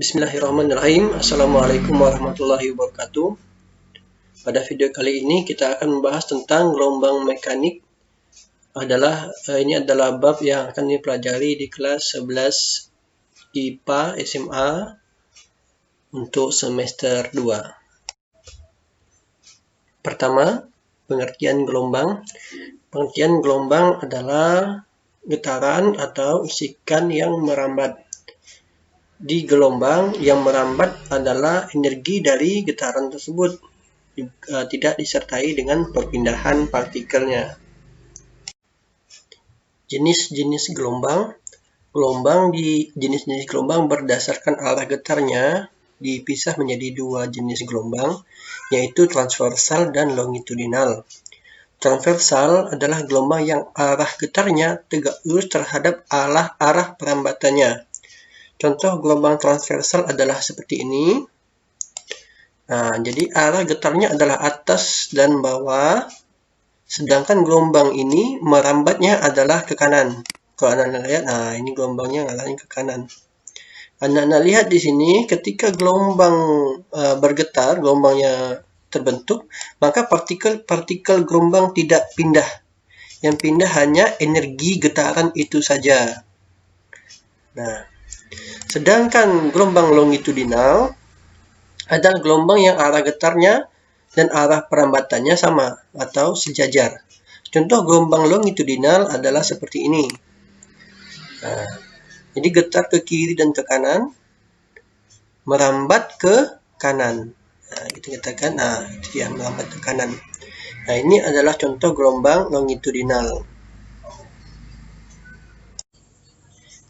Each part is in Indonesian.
Bismillahirrahmanirrahim. Assalamualaikum warahmatullahi wabarakatuh. Pada video kali ini kita akan membahas tentang gelombang mekanik. Ini adalah bab yang akan dipelajari di kelas 11 IPA SMA untuk semester 2. Pertama, pengertian gelombang. Pengertian gelombang adalah getaran atau bisikan yang merambat. Di gelombang yang merambat adalah energi dari getaran tersebut, tidak disertai dengan perpindahan partikelnya. Jenis-jenis gelombang. Jenis-jenis gelombang berdasarkan arah getarnya dipisah menjadi dua jenis gelombang, yaitu transversal dan longitudinal. Transversal adalah gelombang yang arah getarnya tegak lurus terhadap arah perambatannya. Contoh gelombang transversal adalah seperti ini. Jadi arah getarnya adalah atas dan bawah, sedangkan gelombang ini merambatnya adalah ke kanan. Kalau Anda lihat, ini gelombangnya ngalahnya ke kanan. Anda lihat di sini, ketika gelombang bergetar, gelombangnya terbentuk, maka partikel gelombang tidak pindah. Yang pindah hanya energi getaran itu saja. Sedangkan gelombang longitudinal adalah gelombang yang arah getarnya dan arah perambatannya sama atau sejajar. Contoh gelombang longitudinal adalah seperti ini. Jadi getar ke kiri dan ke kanan, merambat ke kanan. Kita katakan, itu dia, merambat ke kanan. Ini adalah contoh gelombang longitudinal.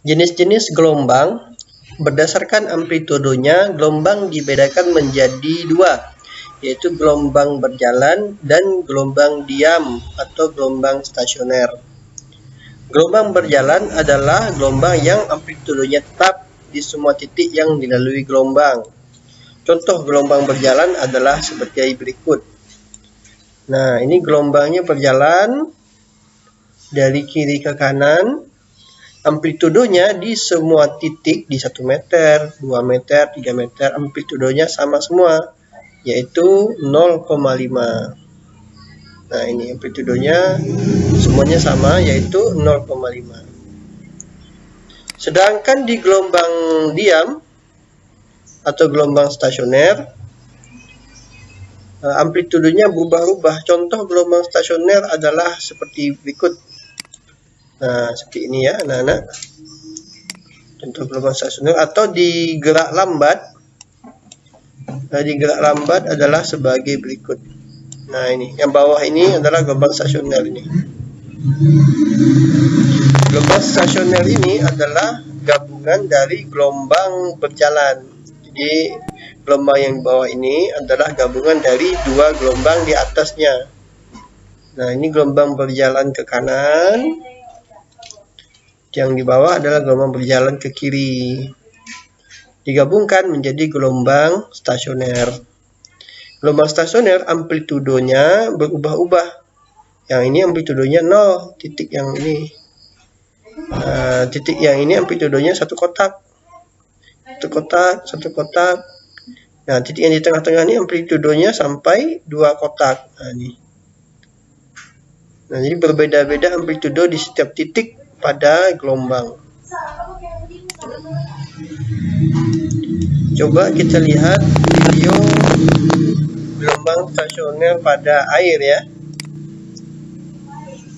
Jenis-jenis gelombang. Berdasarkan amplitudonya, gelombang dibedakan menjadi dua, yaitu gelombang berjalan dan gelombang diam atau gelombang stasioner. Gelombang berjalan adalah gelombang yang amplitudonya tetap di semua titik yang dilalui gelombang. Contoh gelombang berjalan adalah seperti berikut. Ini gelombangnya berjalan dari kiri ke kanan. Amplitudonya di semua titik di 1 meter, 2 meter, 3 meter, amplitudonya sama semua, yaitu 0,5. Ini amplitudonya semuanya sama, yaitu 0,5. Sedangkan di gelombang diam atau gelombang stasioner, amplitudonya berubah-ubah. Contoh gelombang stasioner adalah seperti berikut. Seperti ini ya anak-anak. Contoh gelombang stasioner atau di gerak lambat. Di gerak lambat adalah sebagai berikut. Ini yang bawah ini adalah gelombang stasioner ini. Gelombang stasioner ini adalah gabungan dari gelombang berjalan. Jadi gelombang yang di bawah ini adalah gabungan dari dua gelombang di atasnya. Ini gelombang berjalan ke kanan. Yang di bawah adalah gelombang berjalan ke kiri. Digabungkan menjadi gelombang stasioner. Gelombang stasioner amplitudonya berubah-ubah. Yang ini amplitudonya 0, titik yang ini. Titik yang ini amplitudonya satu kotak. Satu kotak. Titik yang di tengah-tengah ini amplitudonya sampai 2 kotak. Jadi berbeda-beda amplitudo di setiap titik pada gelombang. Coba kita lihat video gelombang stasioner pada air ya.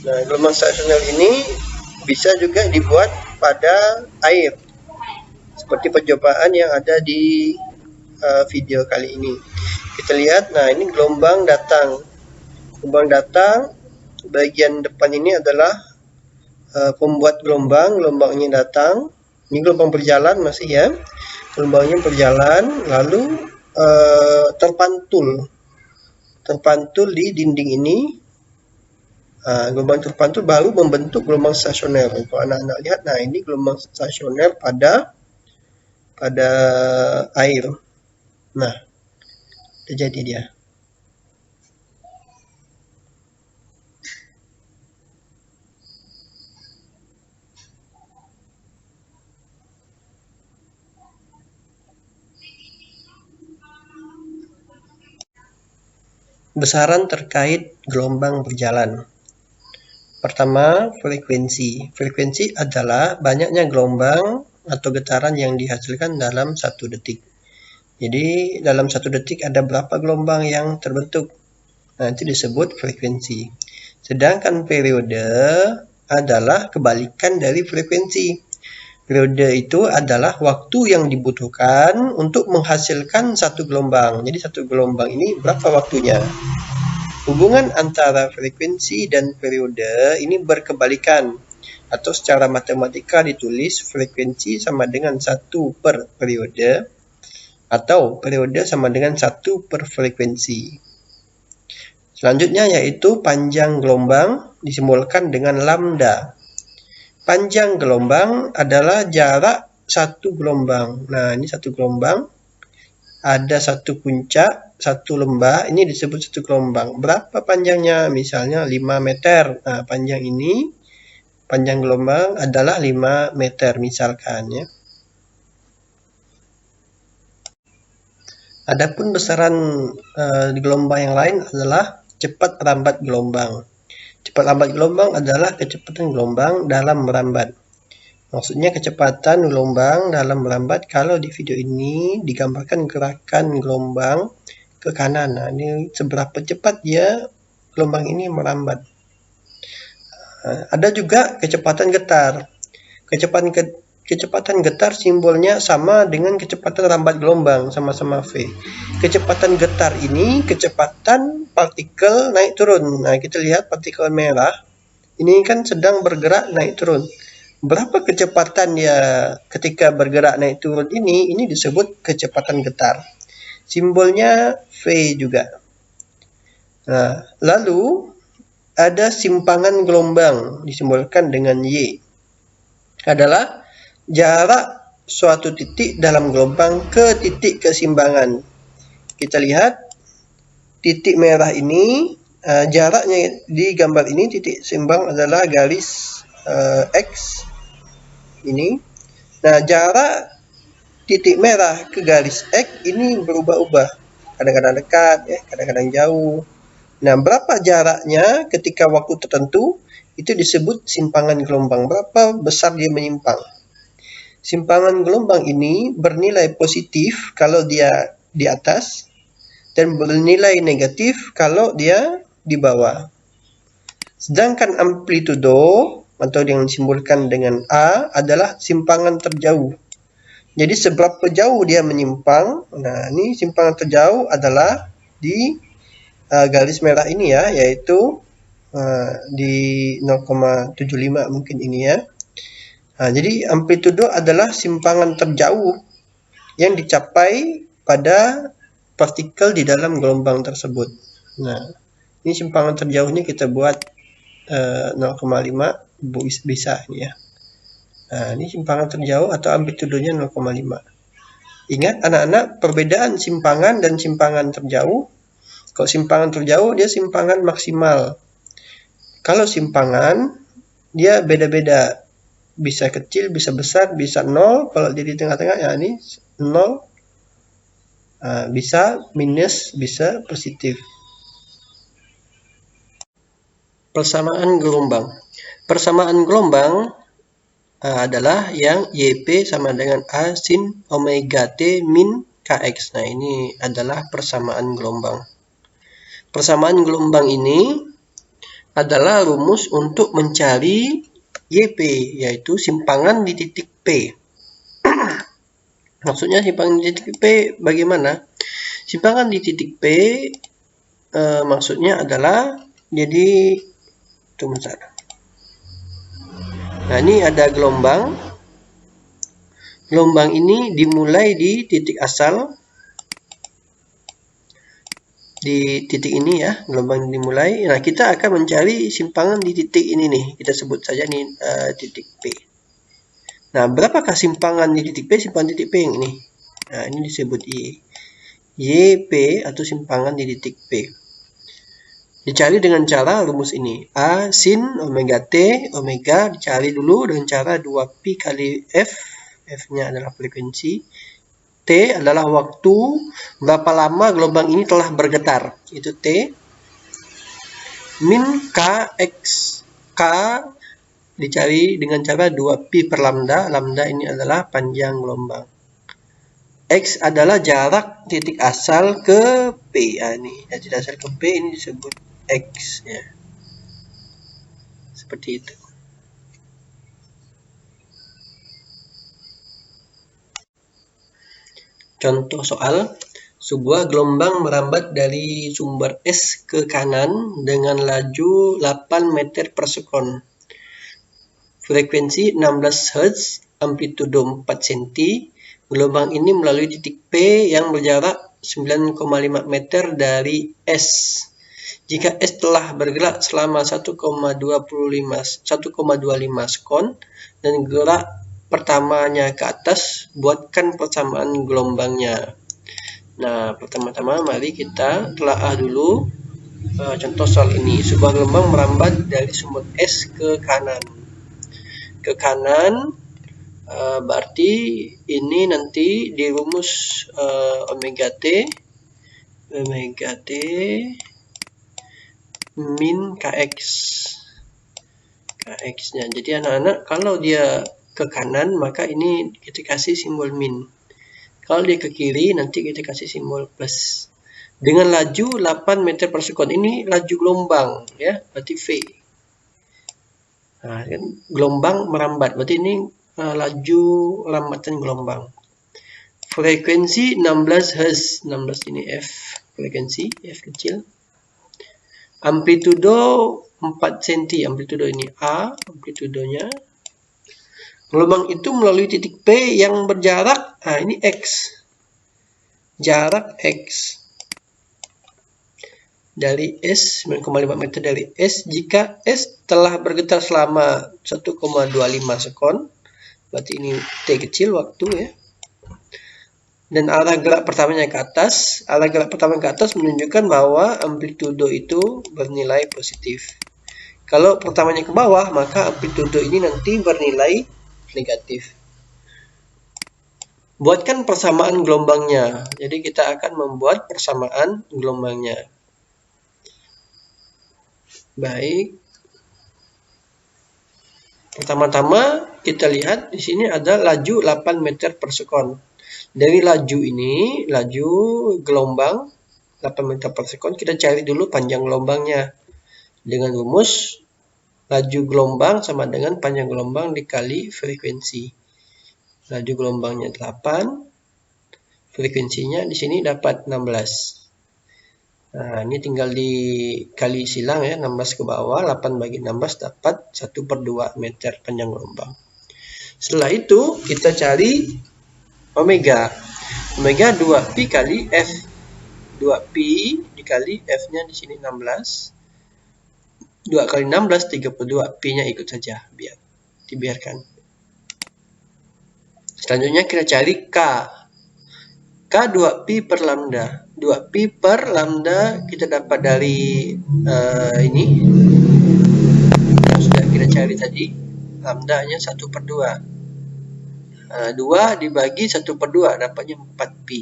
Gelombang stasioner ini bisa juga dibuat pada air, seperti percobaan yang ada di video kali ini. Kita lihat, ini gelombang datang. Gelombang datang, bagian depan ini adalah pembuat gelombangnya datang. Ini gelombang berjalan masih ya. Gelombangnya berjalan, lalu terpantul di dinding ini. Gelombang terpantul baru membentuk gelombang stasioner. Kalau anak-anak lihat, ini gelombang stasioner pada air. Terjadi dia. Besaran terkait gelombang berjalan. Pertama, frekuensi. Frekuensi adalah banyaknya gelombang atau getaran yang dihasilkan dalam 1 detik. Jadi, dalam 1 detik ada berapa gelombang yang terbentuk? Nah, itu disebut frekuensi. Sedangkan periode adalah kebalikan dari frekuensi. Periode itu adalah waktu yang dibutuhkan untuk menghasilkan satu gelombang. Jadi, satu gelombang ini berapa waktunya? Hubungan antara frekuensi dan periode ini berkebalikan, atau secara matematika ditulis frekuensi sama dengan 1 per periode, atau periode sama dengan 1 per frekuensi. Selanjutnya yaitu panjang gelombang disimbolkan dengan lambda. Panjang gelombang adalah jarak satu gelombang. Nah, ini satu gelombang. Ada satu puncak, satu lembah, ini disebut satu gelombang. Berapa panjangnya? Misalnya 5 meter. Nah, panjang gelombang adalah 5 meter misalkan ya. Adapun besaran di gelombang yang lain adalah cepat lambat gelombang. Cepat lambat gelombang adalah kecepatan gelombang dalam merambat. Maksudnya kecepatan gelombang dalam merambat. Kalau di video ini digambarkan gerakan gelombang ke kanan. Nah, ini seberapa cepat dia gelombang ini merambat. Ada juga kecepatan getar. Kecepatan getar simbolnya sama dengan kecepatan lambat gelombang, sama-sama V. Kecepatan getar ini kecepatan partikel naik turun. Nah, kita lihat partikel merah. Ini kan sedang bergerak naik turun. Berapa kecepatan ya ketika bergerak naik turun ini disebut kecepatan getar. Simbolnya V juga. Nah, lalu ada simpangan gelombang disimbolkan dengan Y. Adalah jarak suatu titik dalam gelombang ke titik keseimbangan. Kita lihat titik merah ini, jaraknya di gambar ini titik seimbang adalah garis X. Ini. Nah, jarak titik merah ke garis X ini berubah-ubah. Kadang-kadang dekat, ya, kadang-kadang jauh. Nah, berapa jaraknya ketika waktu tertentu, itu disebut simpangan gelombang. Berapa besar dia menyimpang. Simpangan gelombang ini bernilai positif kalau dia di atas, dan bernilai negatif kalau dia di bawah. Sedangkan amplitudo atau yang disimbolkan dengan A adalah simpangan terjauh. Jadi seberapa jauh dia menyimpang. Nah, ini simpangan terjauh adalah di garis merah ini ya, yaitu di 0,75 mungkin ini ya. Nah, jadi amplitudo adalah simpangan terjauh yang dicapai pada partikel di dalam gelombang tersebut. Nah, ini simpangan terjauhnya kita buat 0,5 bisa ini ya. Nah, ini simpangan terjauh atau amplitudonya 0,5. Ingat anak-anak, perbedaan simpangan dan simpangan terjauh. Kalau simpangan terjauh dia simpangan maksimal. Kalau simpangan dia beda-beda. Bisa kecil, bisa besar, bisa 0. Kalau dia di tengah-tengah ya ini 0. Bisa minus, bisa positif. Persamaan gelombang. Persamaan gelombang adalah yang YP sama dengan A sin omega T min KX. Nah, ini adalah persamaan gelombang. Persamaan gelombang ini adalah rumus untuk mencari YP, yaitu simpangan di titik P. Maksudnya simpangan di titik P bagaimana? Simpangan di titik P maksudnya adalah jadi bentar. Nah, ini ada gelombang. Gelombang ini dimulai di titik asal. Di titik ini ya, gelombang dimulai. Nah, kita akan mencari simpangan di titik ini nih. Kita sebut saja nih titik P. Nah, berapakah simpangan di titik P? Simpangan titik P yang ini. Nah, ini disebut Y. YP atau simpangan di titik P. Dicari dengan cara rumus ini. A sin omega T, omega dicari dulu dengan cara 2pi kali F. F-nya adalah frekuensi. T adalah waktu berapa lama gelombang ini telah bergetar. Itu T. min Kx. K dicari dengan cara 2pi per lambda. Lambda ini adalah panjang gelombang. X adalah jarak titik asal ke P. Ini titik asal ke P ini disebut X ya. Seperti itu. Contoh soal, sebuah gelombang merambat dari sumber S ke kanan dengan laju 8 meter per sekon. Frekuensi 16 Hz, amplitudo 4 cm. Gelombang ini melalui titik P yang berjarak 9,5 meter dari S. Jika S telah bergerak selama 1,25 sekon dan gerak pertamanya ke atas, buatkan persamaan gelombangnya. Nah, pertama-tama mari kita telaah dulu contoh soal ini. Sebuah gelombang merambat dari sumber S ke kanan. Ke kanan berarti ini nanti di rumus omega T min Kx nya. Jadi anak-anak kalau dia ke kanan maka ini kita kasih simbol min. Kalau dia ke kiri nanti kita kasih simbol plus. Dengan laju 8 meter per sekon, ini laju gelombang ya, berarti V. Nah, kan gelombang merambat, berarti ini laju lambatan gelombang. Frekuensi 16 Hz, 16 ini F, frekuensi F kecil. Amplitudo 4 cm, amplitudo ini A, amplitudonya. Gelombang itu melalui titik P yang berjarak, ini X. Jarak X. Dari S, 9,5 meter dari S. Jika S telah bergetar selama 1,25 sekon, berarti ini T kecil waktu ya. Dan arah gerak pertamanya ke atas. Arah gerak pertama ke atas menunjukkan bahwa amplitudo itu bernilai positif. Kalau pertamanya ke bawah, maka amplitudo ini nanti bernilai negatif. Buatkan persamaan gelombangnya. Jadi kita akan membuat persamaan gelombangnya. Baik. Pertama-tama kita lihat di sini ada laju 8 meter per sekon. Dari laju ini, laju gelombang 8 meter per sekon, kita cari dulu panjang gelombangnya. Dengan rumus laju gelombang sama dengan panjang gelombang dikali frekuensi. Laju gelombangnya 8, frekuensinya di sini dapat 16. Nah, ini tinggal dikali silang ya, 16 ke bawah, 8 bagi 16 dapat 1/2 meter panjang gelombang. Setelah itu kita cari omega. Omega 2pi kali F. 2pi dikali F-nya di sini 16. 2 kali 16, 32. Pi-nya ikut saja, dibiarkan. Selanjutnya kita cari K. K 2pi per lambda. 2pi per lambda kita dapat dari ini yang sudah kita cari tadi. Lambda-nya 1/2. 2 dibagi 1/2 dapatnya 4pi.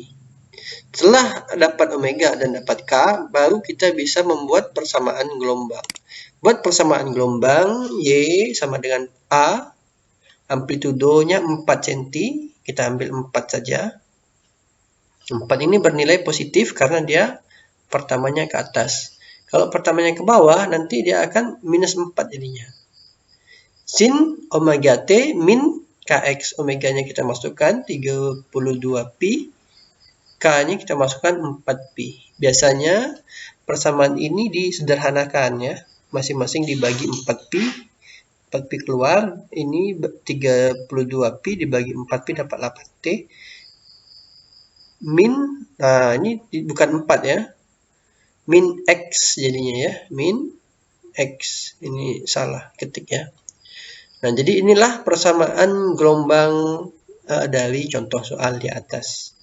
Setelah dapat omega dan dapat K, baru kita bisa membuat persamaan gelombang. Buat persamaan gelombang, Y sama dengan A, amplitudonya 4 cm, kita ambil 4 saja. 4 ini bernilai positif karena dia pertamanya ke atas. Kalau pertamanya ke bawah, nanti dia akan minus 4 jadinya. Sin omega T min Kx. Omeganya kita masukkan 32pi. K-nya kita masukkan 4pi. Biasanya persamaan ini disederhanakan ya. Masing-masing dibagi 4pi. 4pi keluar. Ini 32pi dibagi 4pi dapat 8T. Min, nah ini bukan 4 ya. Min X jadinya ya. Min X. Ini salah ketik ya. Nah, jadi inilah persamaan gelombang dari contoh soal di atas.